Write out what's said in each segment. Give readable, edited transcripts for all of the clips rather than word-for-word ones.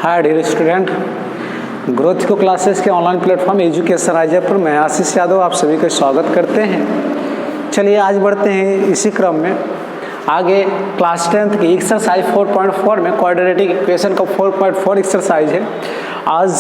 हाय dear student, Growth Eco Classes के online platform Education Riser पर मैं आशीष यादव आप सभी का स्वागत करते हैं। चलिए आज बढ़ते हैं इसी क्रम में आगे। क्लास 10th की एक्सरसाइज 4.4 में क्वाड्रेटिक इक्वेशन का 4.4 एक्सरसाइज है। आज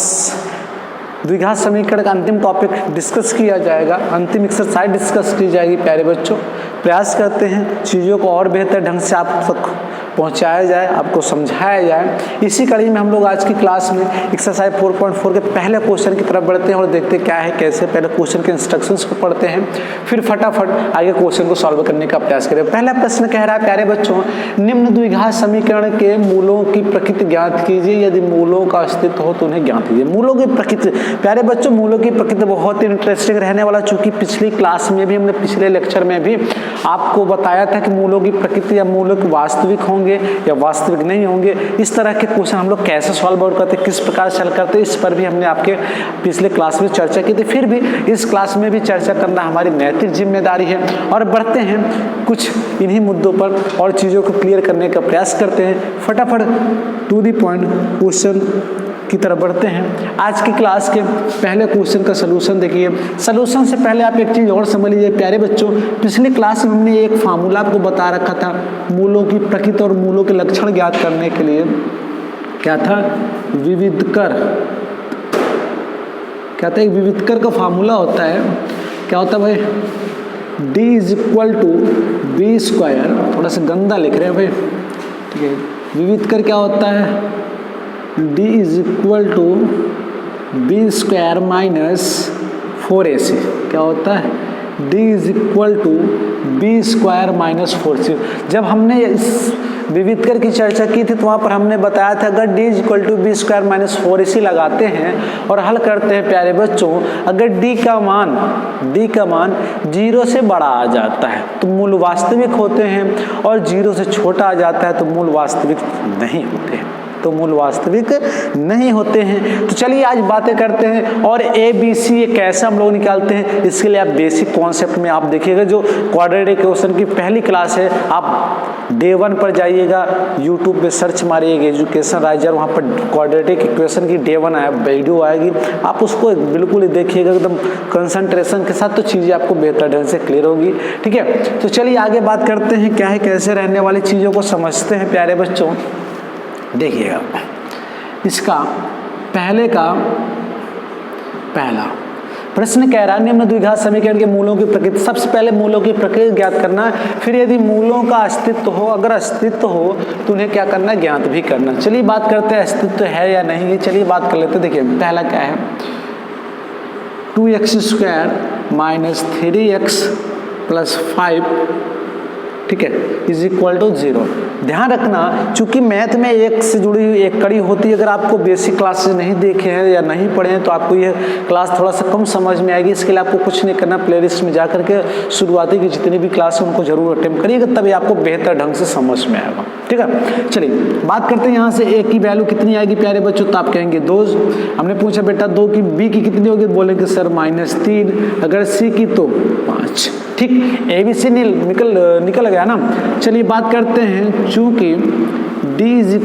द्विघात समीकरण का अंतिम टॉपिक डिस्कस किया जाएगा, अंतिम एक्सरसाइज डिस्कस की जाएगी। प्यारे बच्चों, प्रयास करते हैं चीज़ों को और बेहतर ढंग से आप तक पहुंचाया जाए, आपको समझाया जाए। इसी कड़ी में हम लोग आज की क्लास में एक्सरसाइज 4.4 के पहले क्वेश्चन की तरफ बढ़ते हैं और देखते क्या है कैसे। पहले क्वेश्चन के इंस्ट्रक्शंस को पढ़ते हैं, फिर फटाफट आगे क्वेश्चन को सॉल्व करने का प्रयास करें। पहला प्रश्न कह रहा है, प्यारे बच्चों, निम्न द्विघात समीकरण के मूलों की प्रकृति ज्ञात कीजिए। यदि मूलों का अस्तित्व हो तो उन्हें ज्ञात कीजिए। मूलों की प्रकृति, प्यारे बच्चों, मूलों की प्रकृति बहुत ही इंटरेस्टिंग रहने वाला, चूंकि पिछली क्लास में भी हमने पिछले लेक्चर में भी आपको बताया था कि मूलों की प्रकृति या मूलों वास्तविक होंगे या वास्तविक नहीं होंगे। इस तरह के क्वेश्चन हम लोग कैसे सॉल्व आउट करते, किस प्रकार से हल करते, इस पर भी हमने आपके पिछले क्लास में चर्चा की थी। फिर भी इस क्लास में भी चर्चा करना हमारी नैतिक जिम्मेदारी है। और बढ़ते हैं कुछ इन्हीं मुद्दों पर और चीज़ों को क्लियर करने का प्रयास करते हैं। फटाफट टू द पॉइंट क्वेश्चन की तरफ बढ़ते हैं। आज की क्लास के पहले क्वेश्चन का सलूशन देखिए। सलूशन से पहले आप एक चीज़ और समझ लीजिए प्यारे बच्चों, पिछली क्लास में हमने एक फार्मूला आपको बता रखा था मूलों की प्रकृति और मूलों के लक्षण ज्ञात करने के लिए। क्या था? विविधकर। क्या था? एक विविधकर का फार्मूला होता है। क्या होता है भाई? D = B²। थोड़ा सा गंदा लिख रहे हैं भाई, ठीक है। विविधकर क्या होता है? D = B² - 4AC। क्या होता है? D = B² - 4AC। जब हमने इस विविधकर की चर्चा की थी तो वहाँ पर हमने बताया था अगर D = B² - 4AC लगाते हैं और हल करते हैं प्यारे बच्चों, अगर D का मान 0 से बड़ा आ जाता है तो मूल वास्तविक होते हैं और 0 से छोटा आ जाता है तो मूल वास्तविक नहीं होते हैं। तो चलिए आज बातें करते हैं। और ABC ये कैसे हम लोग निकालते हैं, इसके लिए आप बेसिक कॉन्सेप्ट में आप देखिएगा। जो क्वाड्रेटिक इक्वेशन की पहली क्लास है, आप Day 1 पर जाइएगा, यूट्यूब पे सर्च मारिएगा एजुकेशन राइजर, वहाँ पर क्वाड्रेटिक इक्वेशन की Day 1 वीडियो आएगी, आप उसको बिल्कुल देखिएगा एकदम कंसंट्रेशन के साथ, तो चीज़ें आपको बेहतर ढंग से क्लियर होगी। ठीक है, तो चलिए आगे बात करते हैं क्या है कैसे रहने वाली चीज़ों को समझते हैं। प्यारे बच्चों देखिएगा, इसका पहला प्रश्न कह रहा है निम्न द्विघात समीकरण के मूलों की प्रकृति। सबसे पहले मूलों की प्रकृति ज्ञात करना है, फिर यदि मूलों का अस्तित्व हो, अगर अस्तित्व हो तो उन्हें क्या करना है? ज्ञात भी करना। चलिए बात करते हैं अस्तित्व है या नहीं है। चलिए बात कर लेते हैं। देखिए पहला क्या है? 2x² - 3x + 5, ठीक है, = 0। ध्यान रखना, चूंकि मैथ में एक से जुड़ी हुई एक कड़ी होती है। अगर आपको बेसिक क्लासेस नहीं देखे हैं या नहीं पढ़े हैं तो आपको ये क्लास थोड़ा सा कम समझ में आएगी। इसके लिए आपको कुछ नहीं करना, प्लेलिस्ट में जा करके शुरुआती की जितनी भी क्लास है उनको जरूर अटेम्प्ट करिएगा, तभी आपको बेहतर ढंग से समझ में आएगा। ठीक है, चलिए बात करते हैं यहाँ से A की वैल्यू कितनी आएगी प्यारे बच्चों? तो आप कहेंगे 2। हमने पूछा बेटा 2 की B की कितनी होगी? बोलेंगे सर -3। अगर C की तो 5। ठीक, ABC निकल गया ना। चलिए बात करते हैं, चूंकि D =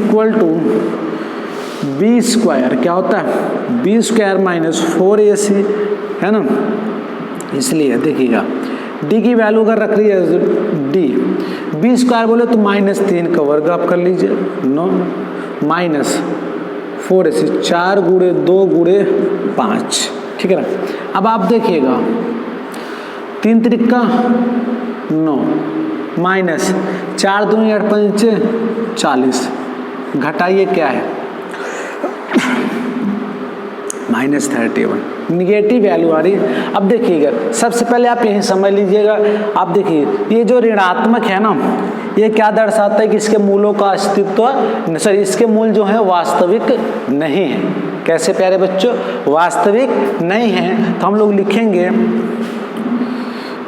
B², क्या होता है? B² - 4AC है ना, इसलिए देखिएगा D की वैल्यू अगर रख रही है D, B² बोले तो -3 का वर्ग आप कर लीजिए, 9 - 4AC, 4 × 2 × 5, ठीक है ना। अब आप देखिएगा 3 × 3 = 9 माइनस 4 × 2 = 8 × 5 = 40, घटाइए क्या है? -31, निगेटिव वैल्यू आ रही है। अब देखिएगा, सबसे पहले आप यही समझ लीजिएगा। आप देखिए ये जो ऋणात्मक है ना, ये क्या दर्शाता है कि इसके मूलों का अस्तित्व, सॉरी इसके मूल जो है वास्तविक नहीं है। कैसे प्यारे बच्चों? वास्तविक नहीं है। तो हम लोग लिखेंगे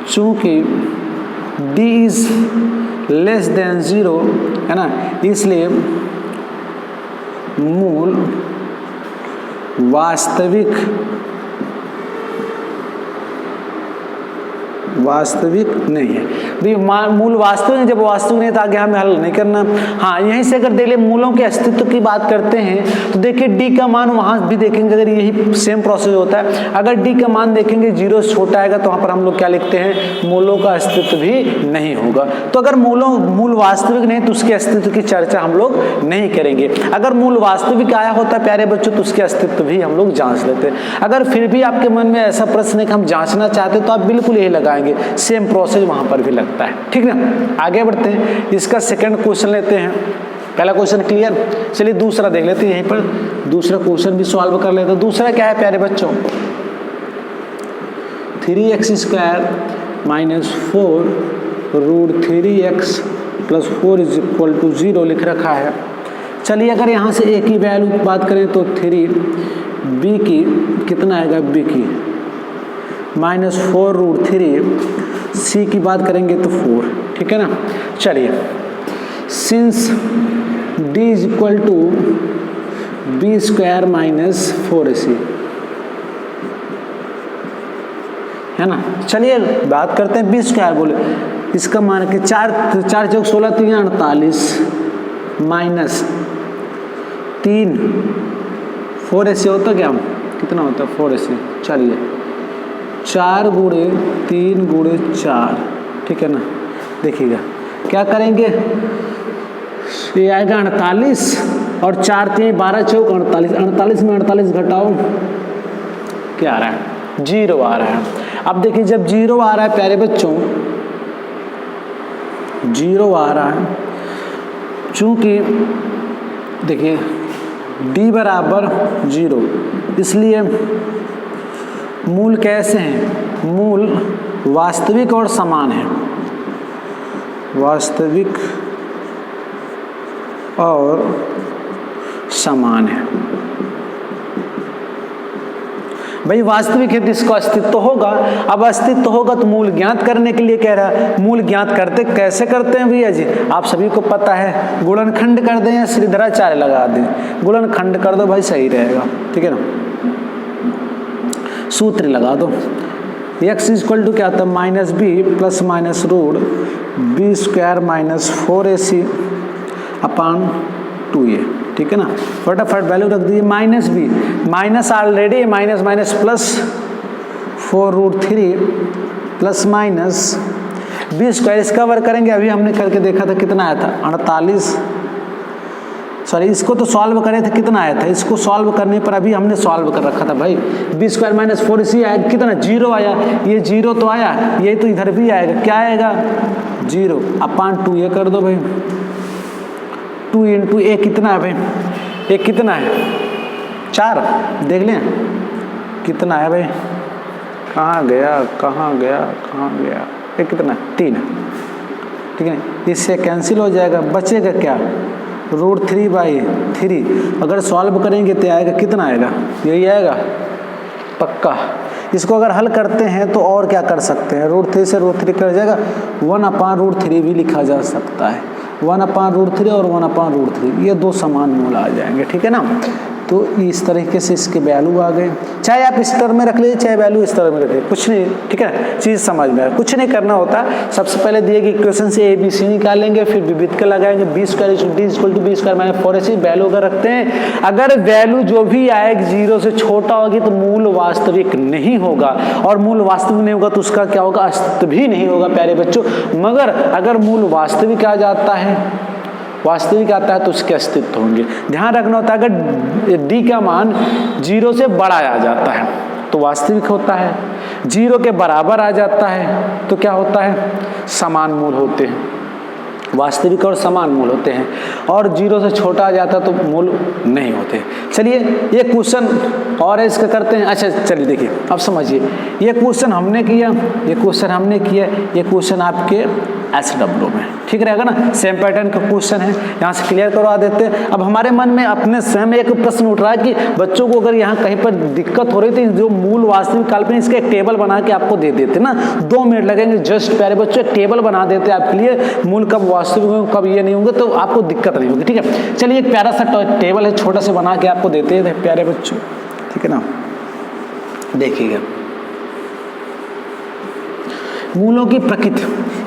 चूंकि D << 0 है ना, इसलिए मूल वास्तविक वास्तविक नहीं है। मूल वास्तविक है, जब वास्तविक नहीं तो आगे हमें हल नहीं करना। हाँ, यहीं से अगर देख ले मूलों के अस्तित्व की बात करते हैं तो देखिए डी का मान वहां भी देखेंगे, अगर यही सेम प्रोसेस होता है, अगर डी का मान देखेंगे 0 से छोटा आएगा तो वहां पर हम लोग क्या लिखते हैं, मूलों का अस्तित्व भी नहीं होगा। तो अगर मूल वास्तविक नहीं तो उसके अस्तित्व की चर्चा हम लोग नहीं करेंगे। अगर मूल वास्तविक आया होता है प्यारे बच्चों तो उसके अस्तित्व भी हम लोग जांच लेते हैं। अगर फिर भी आपके मन में ऐसा प्रश्न है कि हम जांचना चाहते हैं तो आप बिल्कुल यही लगाएंगे, सेम प्रोसेस वहां पर भी लगता है। ठीक ना, आगे बढ़ते हैं, इसका सेकंड क्वेश्चन लेते हैं। पहला क्वेश्चन क्लियर, चलिए दूसरा देख लेते हैं, यहीं पर दूसरा क्वेश्चन भी सॉल्व कर लेते हैं। दूसरा क्या है प्यारे बच्चों, 3x² - 4 √3x + 4 = 0 लिख रखा है। चलिए अगर यहाँ से a की वैल्यू बात करें तो 3, b की कितना आएगा, b की -4 √3, c की बात करेंगे तो 4। ठीक है ना, चलिए सिंस d = b² - 4ac है ना। चलिए बात करते हैं b² बोले, इसका मान के 4 चौक 16 3 48 -3 4ac होता क्या, कितना होता है 4ac। चलिए 4 × 3 × 4, ठीक है ना। देखिएगा क्या करेंगे, ये आएगा 48 और 4 3 12 चौक 48, 48 में 48 घटाओ क्या आ रहा है, 0 आ रहा है। अब देखिए जब 0 आ रहा है प्यारे बच्चों, 0 आ रहा है, चूंकि देखिए d = 0, इसलिए मूल कैसे हैं, मूल वास्तविक और समान है, वास्तविक और समान है। भाई वास्तविक है तो इसका अस्तित्व होगा। अब अस्तित्व होगा तो मूल ज्ञात करने के लिए कह रहा है। मूल ज्ञात करते कैसे करते हैं भैया जी, आप सभी को पता है, गुणनखंड कर दें या श्रीधराचार्य लगा दें, गुणनखंड कर दो भाई सही रहेगा। ठीक है ना, सूत्र लगा दो, x = क्या होता है, -b ± √b² - 4ac / 2a। ठीक है ना, फटाफट वैल्यू रख दीजिए, -b minus already minus plus 4 √3 ± b², इसका वर्ग करेंगे, अभी हमने करके देखा था कितना आया था 48, सॉरी इसको तो सॉल्व करे थे, कितना आया था, इसको सॉल्व करने पर अभी हमने सॉल्व कर रखा था भाई, b² - 4ac आया, कितना 0 आया, ये 0 तो आया, ये तो इधर भी आएगा, क्या आएगा 0 / 2 ये कर दो भाई, 2 × a कितना है भाई, ये कितना है 4, देख लें कितना है भाई, कहाँ गया, ये कितना 3। ठीक है, इससे कैंसिल हो जाएगा, बचेगा क्या √3/3। अगर सॉल्व करेंगे तो आएगा, कितना आएगा, यही आएगा पक्का। इसको अगर हल करते हैं तो और क्या कर सकते हैं, √3 से √3 कर जाएगा, 1/√3 भी लिखा जा सकता है, 1/√3 और 1/√3 ये 2 समान मूल आ जाएंगे। ठीक है ना, तो इस तरीके से इसके वैल्यू आ गए, चाहे आप इस तरह में रख लीजिए चाहे वैल्यू इस तरह में रखिए, कुछ नहीं। ठीक है, चीज़ समझ में आए, कुछ नहीं करना होता। सबसे पहले दिए गए इक्वेशन से ABC निकालेंगे, फिर विविध के लगाएंगे, b² = d = b² - 4ac value अगर रखते हैं, अगर वैल्यू जो भी आएगी 0 से छोटा होगी तो मूल वास्तविक नहीं होगा, और मूल वास्तविक नहीं होगा तो उसका क्या होगा, अस्तित्व भी नहीं होगा प्यारे बच्चों। मगर अगर मूल वास्तविक आ जाता है, वास्तविक आता है तो उसके अस्तित्व होंगे। ध्यान रखना होता है, अगर d का मान 0 से बड़ा आ जाता है तो वास्तविक होता है, 0 के बराबर आ जाता है तो क्या होता है, समान मूल होते हैं, वास्तविक और समान मूल होते हैं, और 0 से छोटा आ जाता है तो मूल नहीं होते। चलिए ये क्वेश्चन और है, इसका करते हैं। अच्छा चलिए देखिए अब समझिए, ये क्वेश्चन हमने किया, ये क्वेश्चन आपके SW में, ठीक रहेगा ना, सेम पैटर्न का क्वेश्चन है, यहाँ से क्लियर करवा देते हैं। अब हमारे मन में अपने स्वयं एक प्रश्न उठ रहा है कि बच्चों को अगर यहाँ कहीं पर दिक्कत हो रही थी, जो मूल वास्तविक काल्पनिक, इसका एक टेबल बना के आपको दे देते ना, 2 मिनट लगेंगे जस्ट प्यारे बच्चों, एक टेबल बना देते आपके लिए, मूल कब वास्तविक होंगे कब ये नहीं होंगे, तो आपको दिक्कत नहीं होगी। ठीक है, चलिए एक प्यारा सा टेबल है, छोटा सा बना के आपको देते हैं प्यारे बच्चों। ठीक है ना, देखिएगा मूलों की प्रकृति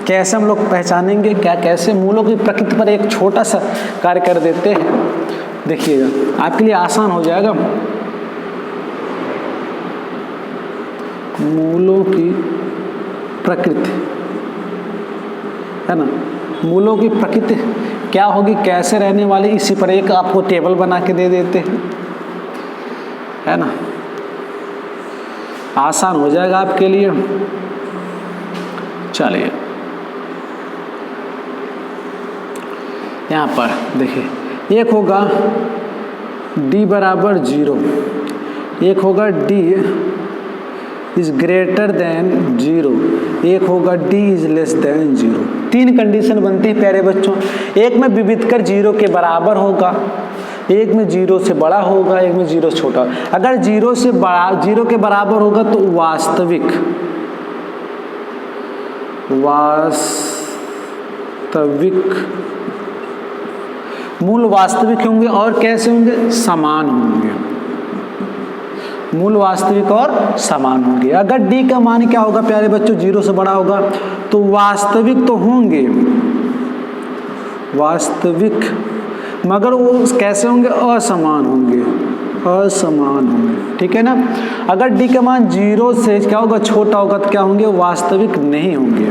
कैसे हम लोग पहचानेंगे, क्या कैसे मूलों की प्रकृति पर एक छोटा सा कार्य कर देते हैं। देखिएगा आपके लिए आसान हो जाएगा। मूलों की प्रकृति है ना, मूलों की प्रकृति क्या होगी, कैसे रहने वाली, इसी पर एक आपको टेबल बना के दे देते हैं, है ना, आसान हो जाएगा आपके लिए। चलिए यहाँ पर देखिए, एक होगा d बराबर 0, एक होगा d इज ग्रेटर देन 0, एक होगा d is less than 0। 3 condition बनती है प्यारे बच्चों। एक में विविधकर 0 के बराबर होगा, एक में 0 से बड़ा होगा, एक में 0 से छोटा। अगर 0 से बड़ा 0 के बराबर होगा तो वास्तविक मूल वास्तविक होंगे। और कैसे होंगे, समान होंगे। मूल वास्तविक और समान होंगे। अगर d का मान क्या होगा प्यारे बच्चों, 0 से बड़ा होगा तो वास्तविक तो होंगे, वास्तविक, मगर वो कैसे होंगे, असमान होंगे, असमान होंगे। ठीक है ना। अगर d का मान 0 से क्या होगा, छोटा होगा तो क्या होंगे, वास्तविक नहीं होंगे।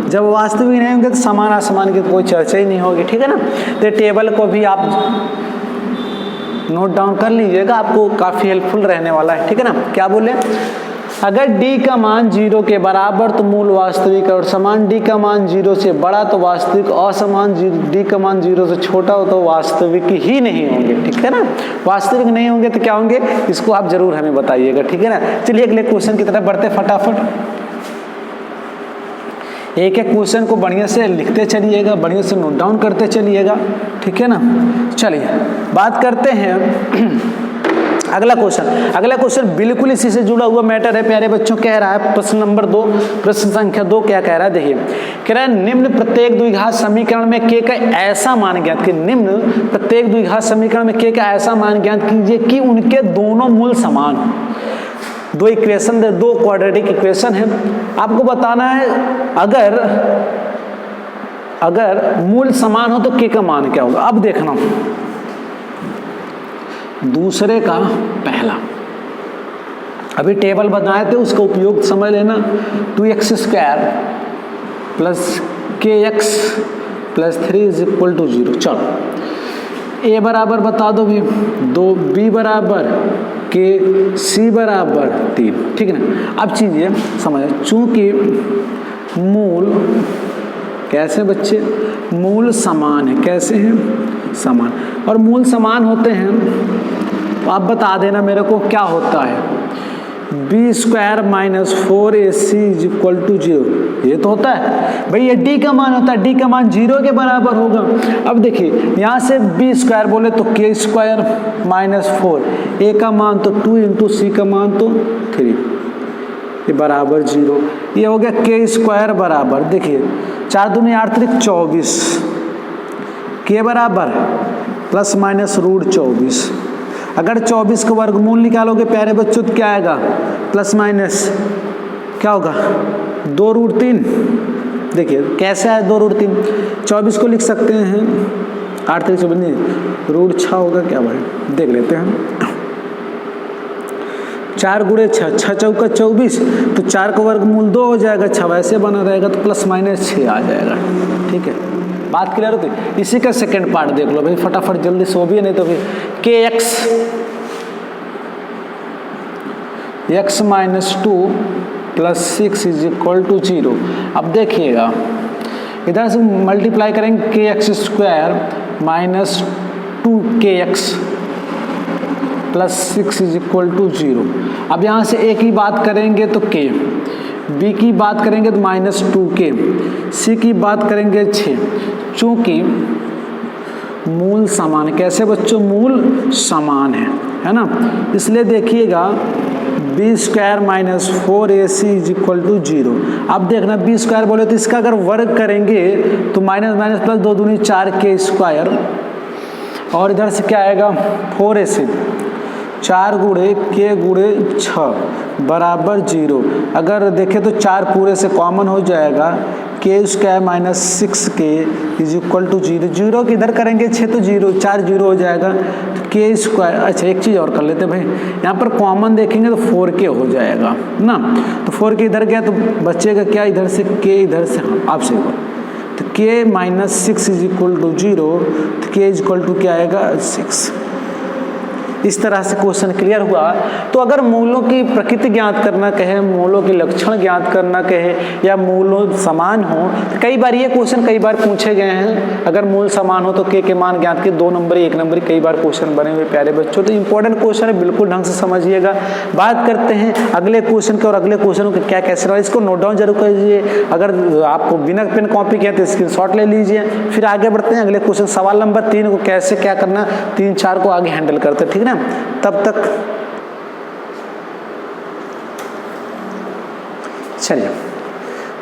जब वास्तविक नहीं होंगे तो समान असमान की कोई चर्चा ही नहीं होगी। ठीक है ना। तो टेबल को भी आप नोट डाउन कर लीजिएगा, आपको काफ़ी हेल्पफुल रहने वाला है। ठीक है ना। क्या बोले, अगर d का मान 0 के बराबर तो मूल वास्तविक, और समान d का मान 0 से बड़ा तो वास्तविक, असमान d का मान 0 से छोटा हो तो वास्तविक ही नहीं होंगे। ठीक है ना। वास्तविक नहीं होंगे तो क्या होंगे, इसको आप जरूर हमें बताइएगा। ठीक है ना। चलिए अगले क्वेश्चन की तरफ बढ़ते फटाफट। एक एक क्वेश्चन को बढ़िया से लिखते चलिएगा, बढ़िया से नोट डाउन करते चलिएगा। ठीक है ना। चलिए बात करते हैं अगला क्वेश्चन। अगला क्वेश्चन बिल्कुल इसी से जुड़ा हुआ मैटर है प्यारे बच्चों। कह रहा है प्रश्न नंबर 2, प्रश्न संख्या 2 क्या कह रहा है, देखिए कह रहा है निम्न प्रत्येक द्विघात समीकरण में k का ऐसा मान ज्ञात कि निम्न प्रत्येक द्विघात समीकरण में k का ऐसा मान ज्ञात कीजिए कि उनके दोनों मूल समान हो। दो इक्वेशन है, दो क्वाड्रेटिक इक्वेशन है। आपको बताना है अगर मूल समान हो तो k का मान क्या होगा। अब देखना दूसरे का पहला, अभी टेबल बनाए थे उसका उपयोग समझ लेना। 2x² plus kx plus 3 is equal to 0। चलो a बराबर बता दो भी 2, b बराबर k, c बराबर 3। ठीक है ना। अब चीज़ ये समझ, चूंकि मूल कैसे बच्चे, मूल समान है। कैसे हैं, समान। और मूल समान होते हैं तो आप बता देना मेरे को क्या होता है, b² minus 4ac is equal to 0। ये तो होता है भाई, ये d का मान होता है, d का मान 0 के बराबर होगा। अब देखिए यहाँ से b² बोले तो k² माइनस 4, a का मान तो 2 इंटू c का मान तो 3, ये बराबर 0। ये हो गया k² बराबर, देखिए 4 दूनी 8 त्रिक 24, k बराबर प्लस माइनस रूट 24। अगर 24 का वर्गमूल निकालोगे प्यारे बच्चों तो क्या आएगा, प्लस माइनस क्या होगा 2 रूट 3। देखिए कैसे आए 2 रूट 3, 24 को लिख सकते हैं 8 त्रिक 24, रूट 6 होगा क्या भाई, देख लेते हैं। 4 गुणे 6, 6 चौका 24, तो 4 का वर्गमूल 2 हो जाएगा, 6 वैसे बना रहेगा तो प्लस माइनस 6 आ जाएगा। ठीक है, बात क्लियर होती। इसी का सेकंड पार्ट देख लो भाई फटाफट जल्दी से, वो भी नहीं तो फिर x minus 2 plus 6 is equal to 0। अब देखिएगा इधर से मल्टीप्लाई करेंगे kx² minus 2kx plus 6 is equal to 0। अब यहाँ से a की बात करेंगे तो k, b की बात करेंगे तो माइनस 2k, c की बात करेंगे 6। चूंकि मूल समान, कैसे बच्चों, मूल समान है ना, इसलिए देखिएगा b² minus 4ac is equal to 0। अब देखना b² बोले तो इसका अगर वर्ग करेंगे तो माइनस माइनस प्लस 2 दूनी 4k² और इधर से क्या आएगा 4ac, 4 गुणे k गुणे 6 बराबर 0। अगर देखें तो 4 पूरे से कॉमन हो जाएगा, k square minus 6k is equal to 0। 0 की इधर करेंगे 6 तो 0, 4 0 हो जाएगा, तो k स्क्वायर। अच्छा एक चीज़ और कर लेते भाई, यहाँ पर कॉमन देखेंगे तो 4k हो जाएगा ना, तो 4k इधर गया तो बचेगा क्या, इधर से k, इधर से आपसे तो k minus 6 is equal to 0, तो k इज इक्वल टू क्या आएगा 6। इस तरह से क्वेश्चन क्लियर हुआ। तो अगर मूलों की प्रकृति ज्ञात करना कहे, मूलों के लक्षण ज्ञात करना कहे, या मूलों समान हो, कई बार ये क्वेश्चन कई बार पूछे गए हैं। अगर मूल समान हो तो k के मान ज्ञात के 2 नंबरी 1 नंबरी कई बार क्वेश्चन बने हुए प्यारे बच्चों। तो इंपॉर्टेंट क्वेश्चन है, बिल्कुल ढंग से समझिएगा। बात करते हैं अगले क्वेश्चन के, और अगले क्वेश्चन के क्या कैसे रहा, इसको नोट डाउन जरूर कीजिए। अगर आपको बिना पेन कॉपी किया तो स्क्रीनशॉट ले लीजिए। फिर आगे बढ़ते हैं अगले क्वेश्चन, सवाल नंबर 3 को कैसे क्या करना, 3 4 को आगे हैंडल करते हैं, ठीक है ना। तब तक चलिए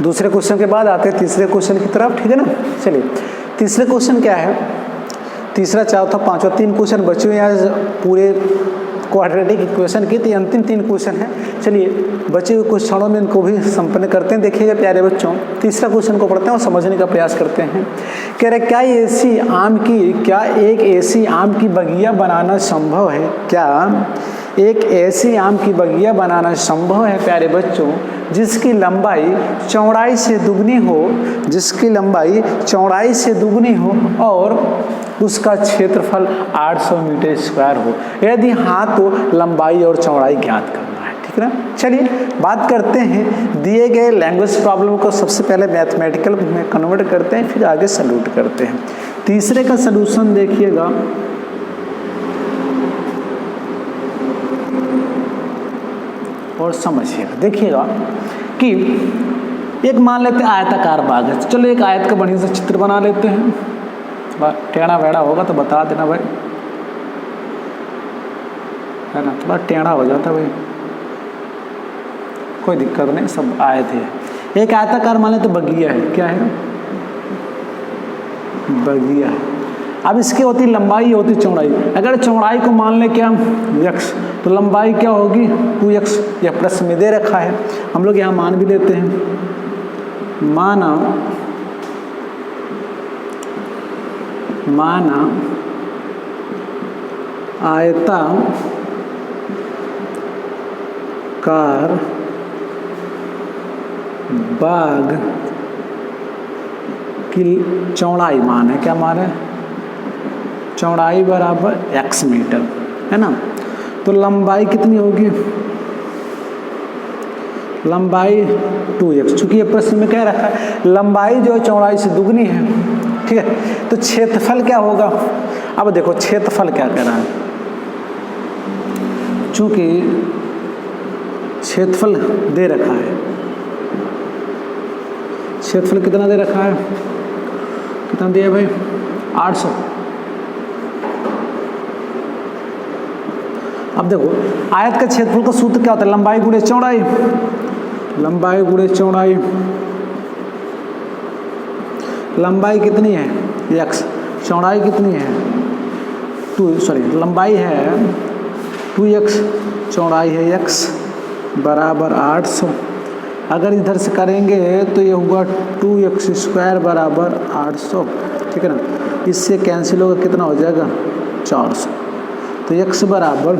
दूसरे क्वेश्चन के बाद आते हैं तीसरे क्वेश्चन की तरफ, ठीक है ना। चलिए तीसरे क्वेश्चन क्या है, तीसरा चौथा पांचवा 3 क्वेश्चन बचे हुए हैं पूरे क्वाड्रेटिक इक्वेशन की, तो अंतिम 3 क्वेश्चन है। चलिए बचे हुए कुछ क्षणों में इनको भी संपन्न करते हैं। देखिएगा प्यारे बच्चों, तीसरा क्वेश्चन को पढ़ते हैं और समझने का प्रयास करते हैं। कह रहे क्या एक ऐसी आम की बगिया बनाना संभव है, क्या एक ऐसी आम की बगिया बनाना संभव है प्यारे बच्चों जिसकी लंबाई चौड़ाई से दुगनी हो, और उसका क्षेत्रफल 800 मीटर स्क्वायर हो। यदि हाँ तो लंबाई और चौड़ाई ज्ञात करना है, ठीक है ना। चलिए बात करते हैं दिए गए लैंग्वेज प्रॉब्लम को सबसे पहले मैथमेटिकल में कन्वर्ट करते हैं, फिर आगे सॉल्यूट करते हैं। तीसरे का सलूशन देखिएगा, और समझिएगा। देखिएगा कि एक मान लेते हैं आयताकार बाग है, चलो एक आयत का बढ़िया सा चित्र बना लेते हैं। टेढ़ा वेढ़ा होगा तो बता देना भाई, है ना, थोड़ा टेढ़ा हो जाता भाई, कोई दिक्कत नहीं, सब आयत है। एक आयताकार मान लेते बगिया है, क्या है बगिया है। अब इसकी होती लंबाई, होती चौड़ाई। अगर चौड़ाई को मान ले क्या x, तो लंबाई क्या होगी 2x। यह प्रश्न में दे रखा है, हम लोग यहाँ मान भी लेते हैं। माना आयताकार बाग की चौड़ाई मान है, क्या मान है, चौड़ाई बराबर x मीटर, है ना। तो लंबाई कितनी होगी, लंबाई 2x। चूंकि ये प्रश्न में कह रखा है लंबाई जो है चौड़ाई से दुगनी है, ठीक है। तो क्षेत्रफल क्या होगा, अब देखो क्षेत्रफल क्या कह रहा है, चूंकि क्षेत्रफल दे रखा है, क्षेत्रफल कितना दे रखा है, कितना दिया भाई 800। अब देखो आयत का क्षेत्रफल का सूत्र क्या होता है, लंबाई गुणे चौड़ाई, लंबाई गुणे चौड़ाई। लंबाई कितनी है x, चौड़ाई कितनी है लंबाई है 2x, चौड़ाई है x, बराबर 800। अगर इधर से करेंगे तो ये हुआ 2x स्क्वायर बराबर 800, ठीक है ना। इससे कैंसिल होगा, कितना हो जाएगा 400। तो x बराबर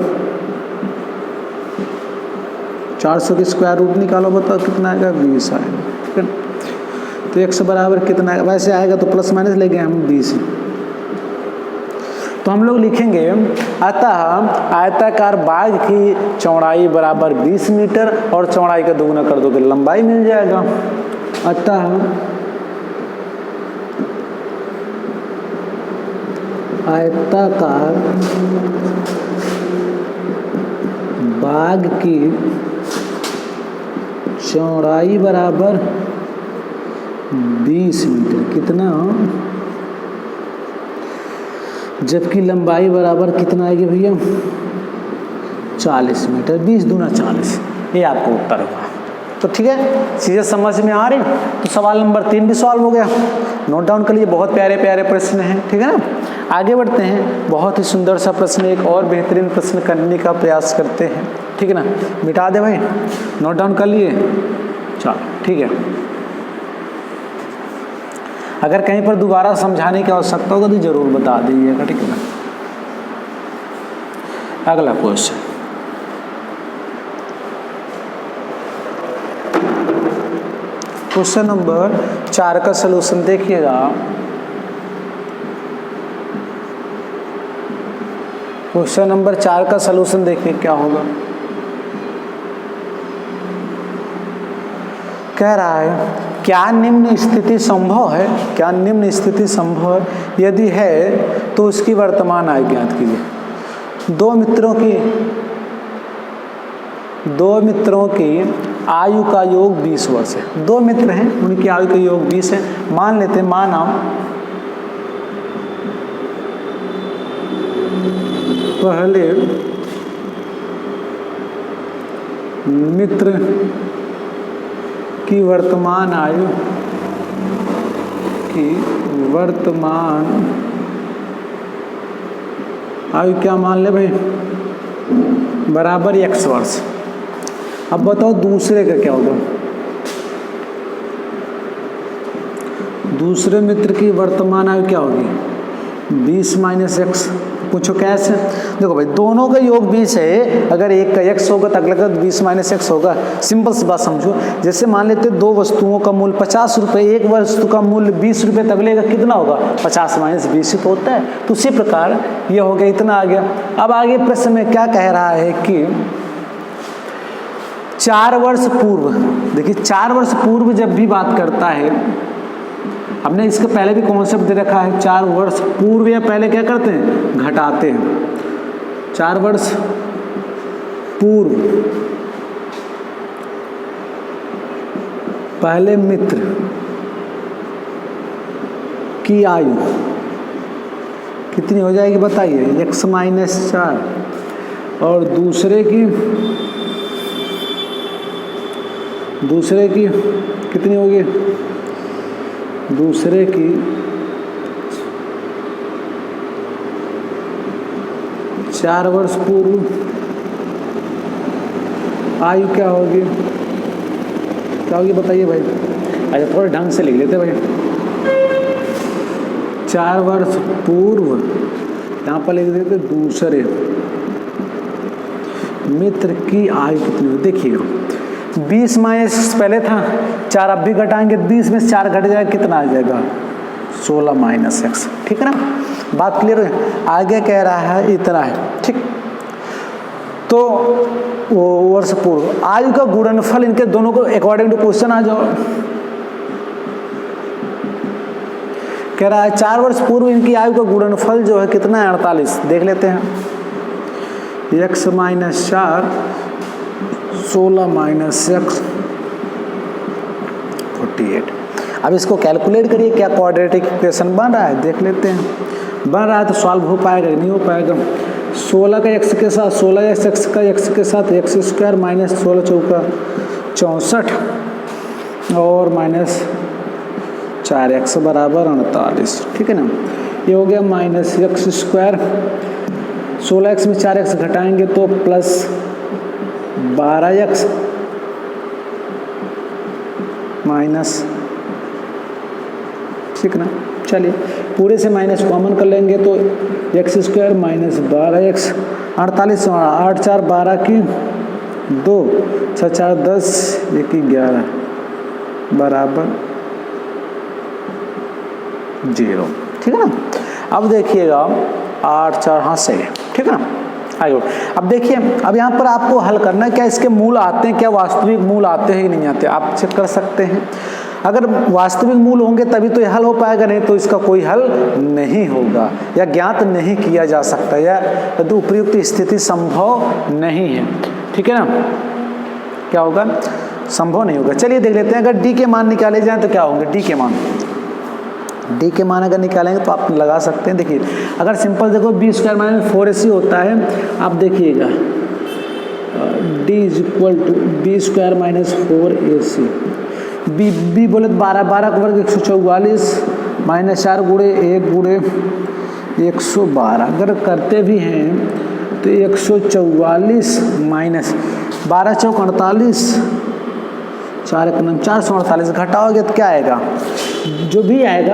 400 की स्क्वायर रूट निकालो, बताओ कितना आएगा 20 आएगा, ठीक है। तो x बराबर कितना आएगा, वैसे आएगा तो प्लस माइनस ले गए हम 20। तो हम लोग लिखेंगे अतः आयताकार बाग की चौड़ाई बराबर 20 मीटर, और चौड़ाई का दोगुना कर दोगे लंबाई मिल जाएगा। अतः आयताकार बाग की चौड़ाई बराबर 20 मीटर, कितना, जबकि लंबाई बराबर कितना आएगी भैया 40 मीटर। 20 दूना 40, ये आपको उत्तर होगा। तो ठीक है, चीज़ें समझ में आ रही। तो सवाल नंबर 3 भी सॉल्व हो गया, नोट डाउन कर लीजिए, बहुत प्यारे प्यारे प्रश्न हैं, ठीक है ना। आगे बढ़ते हैं, बहुत ही सुंदर सा प्रश्न, एक और बेहतरीन प्रश्न करने का प्रयास करते हैं, ठीक है ना। मिटा दे भाई, नोट डाउन कर लिए, चलो ठीक है। अगर कहीं पर दोबारा समझाने की आवश्यकता होगा तो जरूर बता दीजिएगा, ठीक है ना। अगला क्वेश्चन, क्वेश्चन नंबर 4 का सलूशन देखिएगा। क्वेश्चन नंबर 4 का सलूशन देखिए क्या होगा। कह रहा है, क्या निम्न स्थिति संभव है, क्या निम्न स्थिति संभव है, यदि है तो उसकी वर्तमान आयु ज्ञात कीजिए। दो मित्रों की आयु का योग 20 वर्ष है। दो मित्र हैं, उनकी आयु का योग 20 है। मान लेते हैं, माना पहले मित्र की वर्तमान आयु क्या मान ले भाई, बराबर x वर्ष। अब बताओ दूसरे का क्या होगा। दूसरे मित्र की वर्तमान आयु क्या होगी, 20 - x। पूछो कैसे। देखो भाई, दोनों का योग 20 है, अगर एक का x होगा तो अगला का 20 - x होगा। सिंपल सी बात समझो, जैसे मान लेते दो वस्तुओं का मूल्य 50 रुपये, एक वस्तु का मूल्य 20 रुपये, तो अगले का कितना होगा, 50 - 20 तो होता है। तो उसी प्रकार ये हो गया, इतना आ गया। अब आगे प्रश्न में क्या कह रहा है कि 4 वर्ष पूर्व, देखिए 4 वर्ष पूर्व जब भी बात करता है, हमने इसके पहले भी कॉन्सेप्ट दे रखा है, 4 वर्ष पूर्व या पहले क्या करते हैं, घटाते हैं। 4 वर्ष पूर्व पहले मित्र की आयु कितनी हो जाएगी बताइए, x - 4, और दूसरे की कितनी होगी, दूसरे की 4 वर्ष पूर्व आयु क्या होगी, बताइए भाई। अच्छा थोड़े ढंग से लिख लेते भाई। 4 वर्ष पूर्व, यहाँ पर लिख देते दूसरे मित्र की आयु कितनी होगी। देखिएगा 20 - पहले था 4, अब भी घटाएंगे, 20 में से 4 घट जाएगा, कितना आ जाएगा, 16 - x। ठीक है ना, बात क्लियर है। आगे कह रहा है इतना है, ठीक। तो वो वर्ष पूर्व आयु का गुणनफल इनके दोनों को अकॉर्डिंग टू क्वेश्चन आ जाओ। कह रहा है 4 वर्ष पूर्व इनकी आयु का गुणनफल जो है कितना है, 48। देख लेते हैं, x - 4 16 - x 48। अब इसको कैलकुलेट करिए, क्या क्वाड्रेटिक इक्वेशन बन रहा है, देख लेते हैं। बन रहा है तो सॉल्व हो पाएगा, नहीं हो पाएगा। 16 का x के साथ 16x का x के साथ x² - 16 चौका 64 और -4x बराबर 48। ठीक है ना, ये हो गया -x²। 16x में 4x घटाएंगे तो +12x माइनस, ठीक ना। चलिए पूरे से माइनस कॉमन कर लेंगे तो x² - 12x 48, 8 4 12 की 2, 6 4 10, 1 11 बराबर 0। ठीक है ना। अब देखिएगा 8 4, हाँ सही है, ठीक है ना। आइए अब देखिए, अब यहाँ पर आपको हल करना है, क्या इसके मूल आते हैं, क्या वास्तविक मूल आते हैं कि नहीं आते, आप चेक कर सकते हैं। अगर वास्तविक मूल होंगे तभी तो ये हल हो पाएगा, नहीं तो इसका कोई हल नहीं होगा या ज्ञात नहीं किया जा सकता, या तो उपयुक्त स्थिति संभव नहीं है। ठीक है ना, क्या होगा, संभव नहीं होगा। चलिए देख लेते हैं, अगर डी के मान निकाले जाएं तो क्या होंगे। डी के मान अगर निकालेंगे तो आप लगा सकते हैं। देखिए अगर सिंपल देखो b² - 4ac होता है, आप देखिएगा d = b² - 4ac। बी बोले 12 12 का वर्ग 144 -4 × 1 × 112 अगर करते भी हैं तो 144 माइनस 12 चौक 48, 448 घटाओगे तो क्या आएगा, जो भी आएगा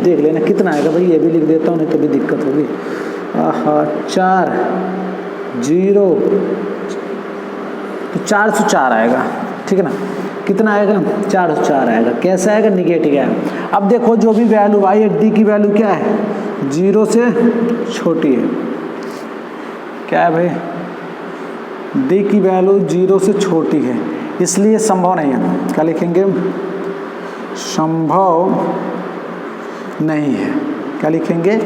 देख लेना कितना आएगा भाई, ये भी लिख देता हूँ नहीं तो भी दिक्कत होगी। 4 0 तो 404 आएगा, ठीक है ना, कितना आएगा 404 आएगा। कैसे आएगा, निगेटिव आएगा। अब देखो जो भी वैल्यू आई है, डी की वैल्यू क्या है, 0 से छोटी है, क्या है भाई, डी की वैल्यू 0 से छोटी है, इसलिए संभव नहीं है। क्या लिखेंगे, संभव नहीं है। क्या लिखेंगे,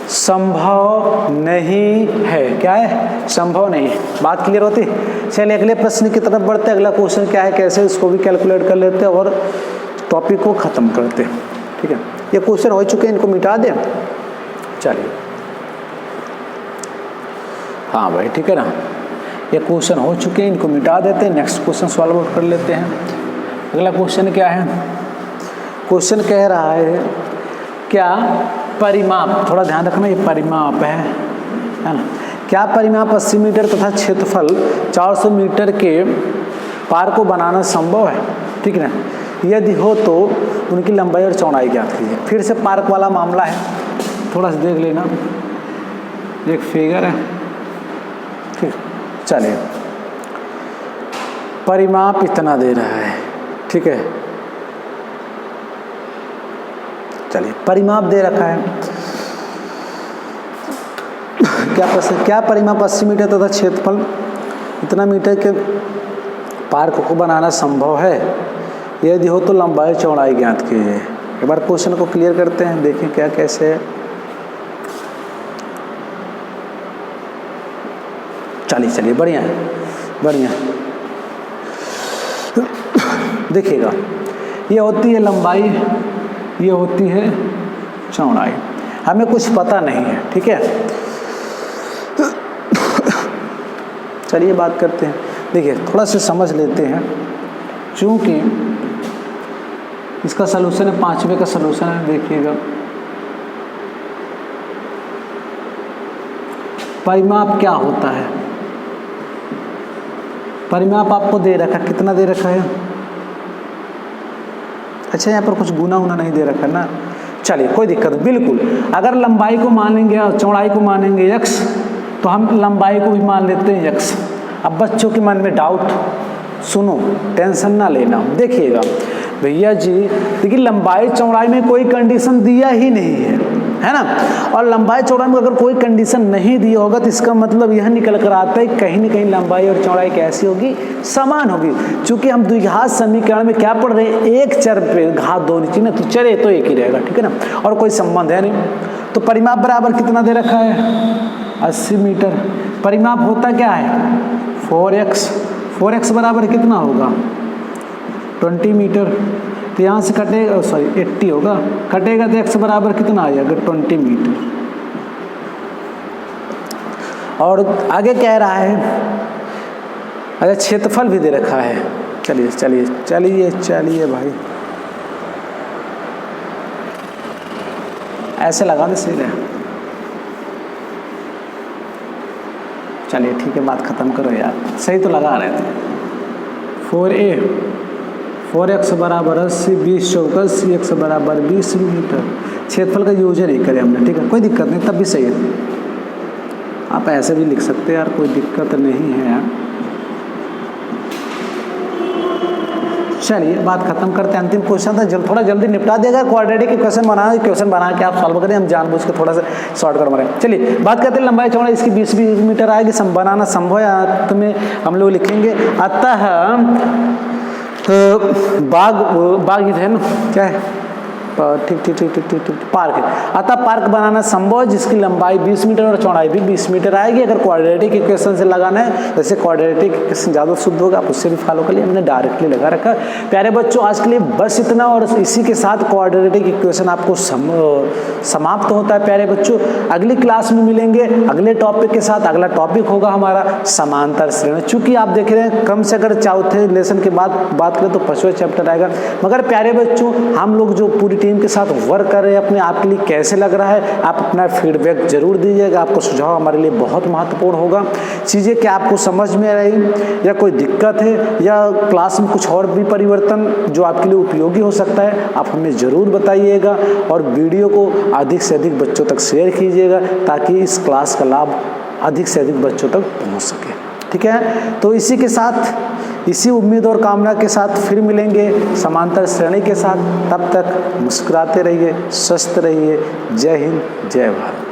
संभव नहीं है। क्या है, संभव नहीं है। बात क्लियर होती। चलिए अगले प्रश्न की तरफ बढ़ते हैं। अगला क्वेश्चन क्या है, कैसे इसको भी कैलकुलेट कर लेते हैं और टॉपिक को खत्म करते हैं, ठीक है। ये क्वेश्चन हो चुके हैं, इनको मिटा दें। चलिए, हाँ भाई ठीक है ना, ये क्वेश्चन हो चुके हैं, इनको मिटा देते हैं। नेक्स्ट क्वेश्चन सॉल्व आउट कर लेते हैं। अगला क्वेश्चन क्या है, क्वेश्चन कह रहा है क्या परिमाप, थोड़ा ध्यान रखना, ये परिमाप है ना, क्या परिमाप 80 मीटर तथा क्षेत्रफल 400 मीटर के पार्क को बनाना संभव है, ठीक है ना। यदि हो तो उनकी लंबाई और चौड़ाई ज्ञात कीजिए। फिर से पार्क वाला मामला है, थोड़ा सा देख लेना, एक फिगर है, ठीक। चलिए, परिमाप इतना दे रहा है, ठीक है। चलिए, परिमाप दे रखा है, क्या प्रश्न, क्या परिमाप 80 मीटर तथा क्षेत्रफल इतना मीटर के पार्क को बनाना संभव है, यदि हो तो लंबाई चौड़ाई ज्ञात कीजिए। एक बार क्वेश्चन को क्लियर करते हैं, देखें क्या कैसे है। चलिए बढ़िया है, बढ़िया। देखिएगा, ये होती है लंबाई, ये होती है चौड़ाई, हमें कुछ पता नहीं है, ठीक है। चलिए बात करते हैं। देखिए थोड़ा सा समझ लेते हैं, चूंकि इसका सलूशन है, 5वें का सलूशन है। देखिएगा, परिमाप क्या होता है, परिमाप आपको दे रखा, कितना दे रखा है, अच्छा यहाँ पर कुछ गुना उना नहीं दे रखा ना। चलिए कोई दिक्कत, बिल्कुल। अगर लंबाई को मानेंगे और चौड़ाई को मानेंगे x, तो हम लंबाई को भी मान लेते हैं x। अब बच्चों के मन में डाउट, सुनो टेंशन ना लेना। देखिएगा भैया जी, देखिए लंबाई चौड़ाई में कोई कंडीशन दिया ही नहीं है ना, और लंबाई चौड़ाई में अगर कोई कंडीशन नहीं दिया होगा तो इसका मतलब यह निकल कर आता है कहीं ना कहीं लंबाई और चौड़ाई कैसी होगी, समान होगी। चूंकि हम द्विघात समीकरण में क्या पढ़ रहे हैं, एक चर पे घात दो नीचे ना, तो चरे तो एक ही रहेगा, ठीक है ना, और कोई संबंध है नहीं। तो परिमाप बराबर कितना दे रखा है, 80 मीटर। परिमाप होता क्या है, 4x। 4x बराबर कितना होगा, 20 मीटर। तो यहाँ से कटेगा, सॉरी 80 होगा, कटेगा तो x बराबर कितना आ जाएगा, 20 मीटर। और आगे कह रहा है, अच्छा क्षेत्रफल भी दे रखा है। चलिए चलिए चलिए चलिए भाई, ऐसे लगा दे, सही है। चलिए ठीक है, बात खत्म करो यार, सही तो लगा रहे थे। 4a 4x बराबर 80, 20 चौका 80, x बराबर 20 मीटर। क्षेत्रफल का यूज नहीं करे हमने, ठीक है, कोई दिक्कत नहीं, तब भी सही है। आप ऐसे भी लिख सकते हैं यार, कोई दिक्कत नहीं है। चलिए बात खत्म करते हैं। अंतिम क्वेश्चन था, थोड़ा जल्दी निपटा देगा। क्वाड्रेटिक क्वेश्चन बना के आप सॉल्व करें, हम जानबूझ के थोड़ा सा शॉर्ट कर मारे। चलिए बात करते हैं लंबाई चौड़ाई इसकी 20 मीटर आएगी, बनाना संभव है, तुम्हें हम लोग लिखेंगे। अतः बाग है ना, क्या है, ठीक पार्क है। अतः पार्क बनाना संभव है जिसकी लंबाई 20 मीटर और चौड़ाई भी 20 मीटर आएगी। अगर क्वाड्रेटिक इक्वेशन से लगाना है, जैसे क्वाड्रेटिक इक्वेशन ज़्यादा शुद्ध होगा, आप उससे भी फॉलो कर लिए, हमने डायरेक्टली लगा रखा। प्यारे बच्चों, आज के लिए बस इतना, और इसी के साथ क्वाड्रेटिक इक्वेशन आपको समाप्त होता है। प्यारे बच्चों, अगली क्लास में मिलेंगे अगले टॉपिक के साथ। अगला टॉपिक होगा हमारा समांतर श्रेणी। चूंकि आप देख रहे हैं क्रम से अगर चौथे लेसन के बाद बात करें तो 5वां चैप्टर आएगा, मगर प्यारे बच्चों हम लोग जो पूरी टीम के साथ वर्क कर रहे हैं अपने आप के लिए कैसे लग रहा है, आप अपना फीडबैक जरूर दीजिएगा। आपको सुझाव हमारे लिए बहुत महत्वपूर्ण होगा। चीज़ें क्या आपको समझ में आ रही या कोई दिक्कत है या क्लास में कुछ और भी परिवर्तन जो आपके लिए उपयोगी हो सकता है, आप हमें ज़रूर बताइएगा और वीडियो को अधिक से अधिक बच्चों तक शेयर कीजिएगा ताकि इस क्लास का लाभ अधिक से अधिक बच्चों तक पहुंच सके। ठीक है, तो इसी के साथ, इसी उम्मीद और कामना के साथ फिर मिलेंगे समांतर श्रेणी के साथ। तब तक मुस्कुराते रहिए, स्वस्थ रहिए। जय हिंद, जय भारत।